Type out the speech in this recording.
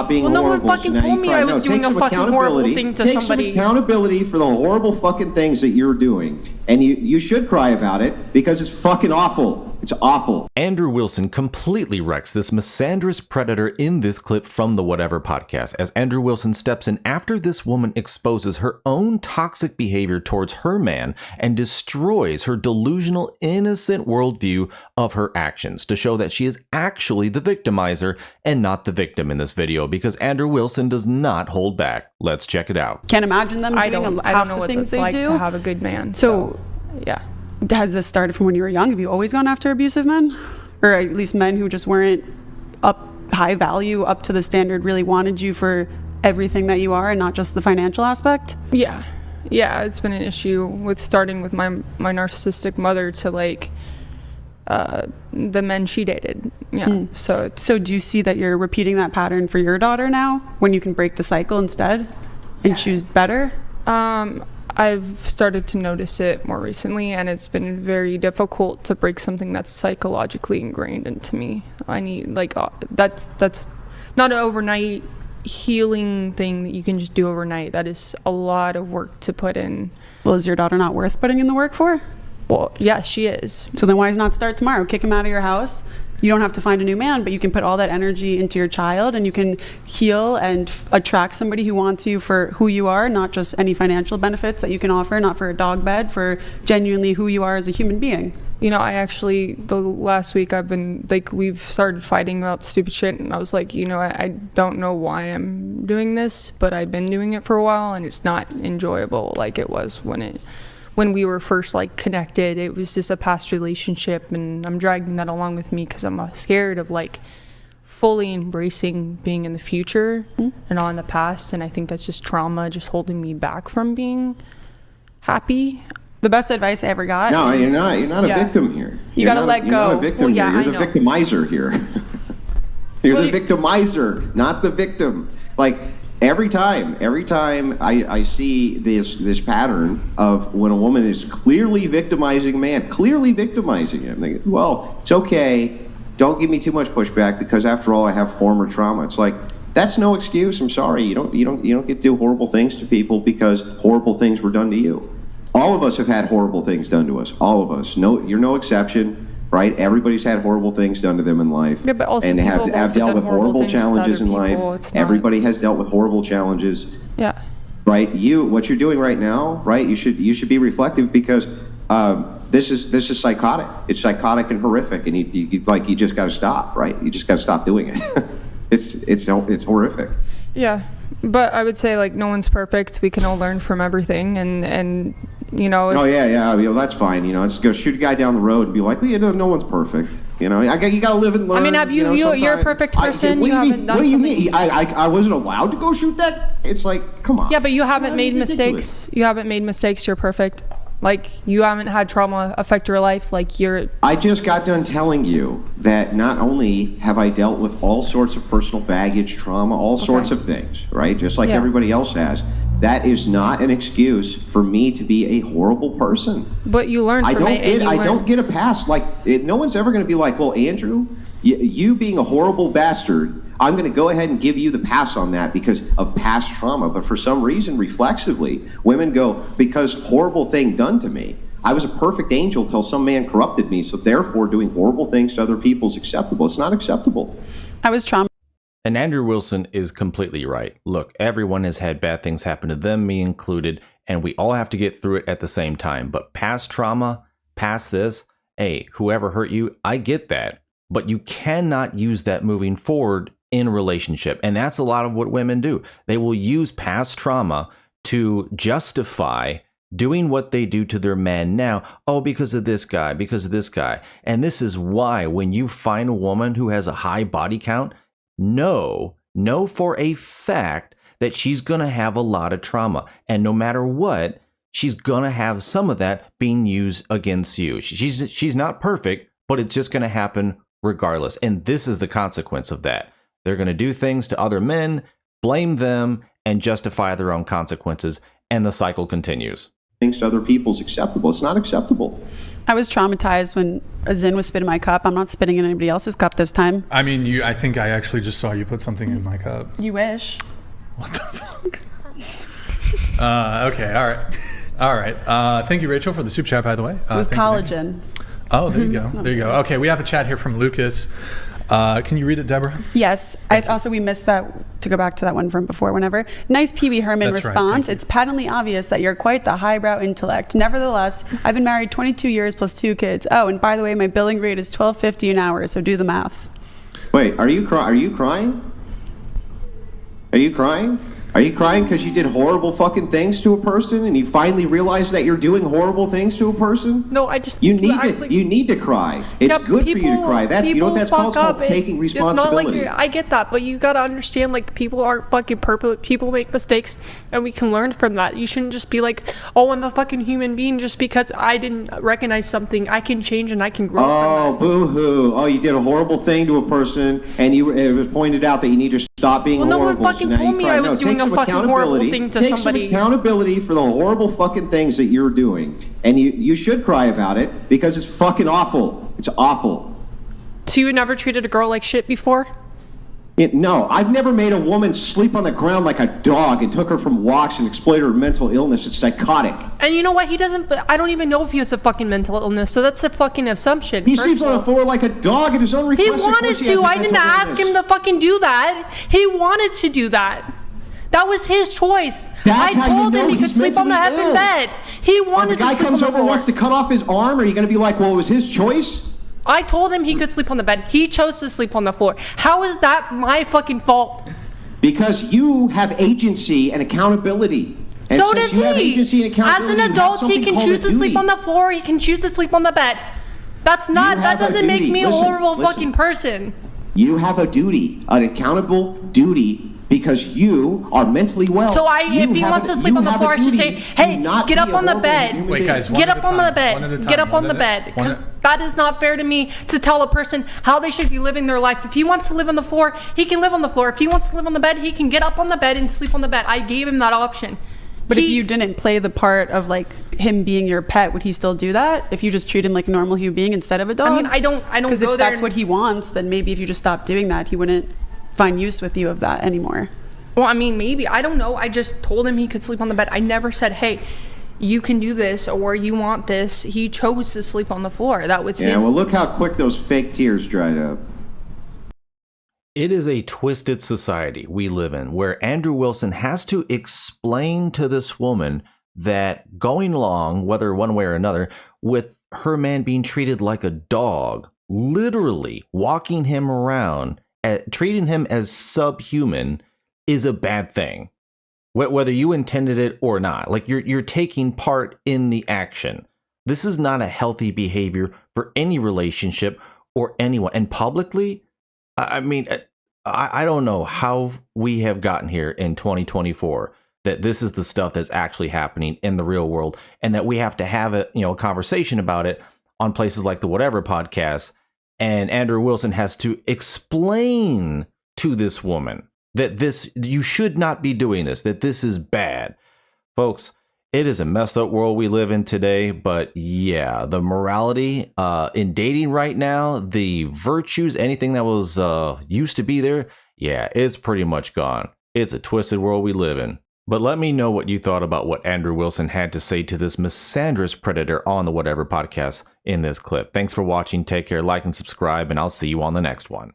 stop being horrible. Well, no one fucking told me I was doing a fucking horrible thing to somebody. Take some accountability for the horrible fucking things that you're doing. And you should cry about it because it's fucking awful. It's awful. Andrew Wilson completely wrecks this misandrist predator in this clip from the Whatever podcast, as Andrew Wilson steps in after this woman exposes her own toxic behavior towards her man and destroys her delusional, innocent worldview of her actions to show that she is actually the victimizer and not the victim in this video, because Andrew Wilson does not hold back. Let's check it out. Can't imagine them doing half the things they do. To have a good man. So yeah. Has this started from when you were young? Have you always gone after abusive men? Or at least men who just weren't high value, up to the standard, really wanted you for everything that you are and not just the financial aspect? Yeah. It's been an issue with starting with my narcissistic mother to like the men she dated. Yeah. So do you see that you're repeating that pattern for your daughter now, when you can break the cycle instead and choose better? I've started to notice it more recently, and it's been very difficult to break something that's psychologically ingrained into me. I need that's not an overnight healing thing that you can just do overnight. That is a lot of work to put in. Well, is your daughter not worth putting in the work for? Well, yeah, she is. So then why not start tomorrow? Kick him out of your house. You don't have to find a new man, but you can put all that energy into your child, and you can heal and attract somebody who wants you for who you are, not just any financial benefits that you can offer, not for a dog bed, for genuinely who you are as a human being. You know, I actually, the last week I've been, like, we've started fighting about stupid shit, and I was like, you know, I don't know why I'm doing this, but I've been doing it for a while, and it's not enjoyable like it was when we were first like connected. It was just a past relationship, and I'm dragging that along with me because I'm scared of like fully embracing being in the future and not in the past. And I think that's just trauma, just holding me back from being happy. The best advice I ever got. No, you're not a victim here. You got to let go. You're not a victim here. You're the victimizer here. You're the victimizer, not the victim. Like, Every time I see this pattern of when a woman is clearly victimizing a man, clearly victimizing him, they go, well, it's okay, don't give me too much pushback because after all I have former trauma. It's like, that's no excuse. I'm sorry, you don't get to do horrible things to people because horrible things were done to you. All of us have had horrible things done to us. All of us. No, you're no exception. Right? Everybody's had horrible things done to them in life, yeah, but also and have dealt with horrible challenges in life. Everybody has dealt with horrible challenges. Yeah. Right? What you're doing right now, right? You should be reflective because this is psychotic. It's psychotic and horrific, and you just got to stop. Right? You just got to stop doing it. It's horrific. Yeah, but I would say like no one's perfect. We can all learn from everything, and you know. Oh yeah. That's fine. You know, just go shoot a guy down the road and be like, well, you know, no one's perfect. You know, you got to live and learn. I mean, have you're a perfect person. What do you mean? I wasn't allowed to go shoot that? It's like, come on. Yeah, but you haven't made mistakes. You haven't made mistakes. You're perfect. Like, you haven't had trauma affect your life. Like, I just got done telling you that not only have I dealt with all sorts of personal baggage, trauma, all sorts of things, right? Just like everybody else has. That is not an excuse for me to be a horrible person. But you learn from it. I don't get a pass. Like, no one's ever going to be like, well, Andrew, you being a horrible bastard, I'm going to go ahead and give you the pass on that because of past trauma. But for some reason, reflexively, women go, because horrible thing done to me. I was a perfect angel till some man corrupted me, so therefore doing horrible things to other people is acceptable. It's not acceptable. I was traumatized. And Andrew Wilson is completely right. Look, everyone has had bad things happen to them, me included, and we all have to get through it at the same time. But past trauma, past this, hey, whoever hurt you, I get that. But you cannot use that moving forward in a relationship. And that's a lot of what women do. They will use past trauma to justify doing what they do to their man now. Oh, because of this guy, because of this guy. And this is why when you find a woman who has a high body count, know for a fact that she's going to have a lot of trauma. And no matter what, she's going to have some of that being used against you. She's not perfect, but it's just going to happen regardless. And this is the consequence of that. They're going to do things to other men, blame them, and justify their own consequences. And the cycle continues. things to other people is acceptable. It's not acceptable. I was traumatized when a Zin was spitting my cup. I'm not spitting in anybody else's cup this time. I mean, I think I actually just saw you put something in my cup. You wish. What the fuck? Okay, all right. Thank you, Rachel, for the soup chat, by the way. It was collagen. Oh, there you go. Okay, we have a chat here from Lucas. Can you read it, Deborah? Yes. We missed that, to go back to that one from before, whenever. Nice Pee Wee Herman That's right, response. thank you. It's patently obvious that you're quite the highbrow intellect. Nevertheless, I've been married 22 years plus 2 kids. Oh, and by the way, my billing rate is $12.50 an hour, so do the math. Wait, are you crying? Are you crying? Are you crying? Are you crying because you did horrible fucking things to a person and you finally realized that you're doing horrible things to a person? No, I just You need to cry. It's good for you to cry. That's, you know what that's called? It's called taking responsibility. It's not like I get that, but you gotta understand, like, people aren't fucking perfect. People make mistakes, and we can learn from that. You shouldn't just be like, oh, I'm a fucking human being just because I didn't recognize something. I can change and I can grow Oh, from boo-hoo. Oh, you did a horrible thing to a person and it was pointed out that you need to stop being Well, horrible. no one fucking told me I was doing a fucking horrible thing to somebody. Take some accountability for the horrible fucking things that you're doing. And you should cry about it because it's fucking awful. It's awful. So you never treated a girl like shit before? No, I've never made a woman sleep on the ground like a dog and took her from walks and exploited her mental illness. It's psychotic. And you know what? He doesn't. I don't even know if he has a fucking mental illness, so that's a fucking assumption. He sleeps on the floor like a dog at his own request. He wanted to. I didn't ask him to fucking do that. He wanted to do that. That was his choice. That's I told him he could sleep on the effing bed. He wanted to sleep on the floor. The guy comes over and wants to cut off his arm. Are you going to be like, well, it was his choice? I told him he could sleep on the bed. He chose to sleep on the floor. How is that my fucking fault? Because you have agency and accountability. And so does you have agency and he. As accountability, an adult, he can choose to sleep duty. on the floor. He can choose to sleep on the bed. That's not. That doesn't make me a horrible fucking person. You have a duty, an accountable duty. Because you are mentally well. So if he wants to sleep on the floor, I should say, hey, get up on the bed. Wait, guys, get up on the bed. Get up on the bed. Because that is not fair to me to tell a person how they should be living their life. If he wants to live on the floor, he can live on the floor. If he wants to live on the bed, he can get up on the bed and sleep on the bed. I gave him that option. But if you didn't play the part of like him being your pet, would he still do that? If you just treat him like a normal human being instead of a dog? I mean, I don't go there. Because if that's what he wants, then maybe if you just stopped doing that, he wouldn't find use with you of that anymore. Well, I mean, maybe. I don't know. I just told him he could sleep on the bed. I never said, hey, you can do this or you want this. He chose to sleep on the floor. That was his. Yeah, well, look how quick those fake tears dried up. It is a twisted society we live in where Andrew Wilson has to explain to this woman that going along, whether one way or another, with her man being treated like a dog, literally walking him around, treating him as subhuman, is a bad thing, whether you intended it or not. Like you're taking part in the action. This is not a healthy behavior for any relationship or anyone. And publicly, I mean, I don't know how we have gotten here in 2024 that this is the stuff that's actually happening in the real world, and that we have to have a conversation about it on places like the Whatever podcast. And Andrew Wilson has to explain to this woman that you should not be doing this, that this is bad. Folks, it is a messed up world we live in today, but yeah, the morality in dating right now, the virtues, anything that was used to be there, yeah, it's pretty much gone. It's a twisted world we live in. But let me know what you thought about what Andrew Wilson had to say to this misandrist predator on the Whatever podcast in this clip. Thanks for watching. Take care, like and subscribe, and I'll see you on the next one.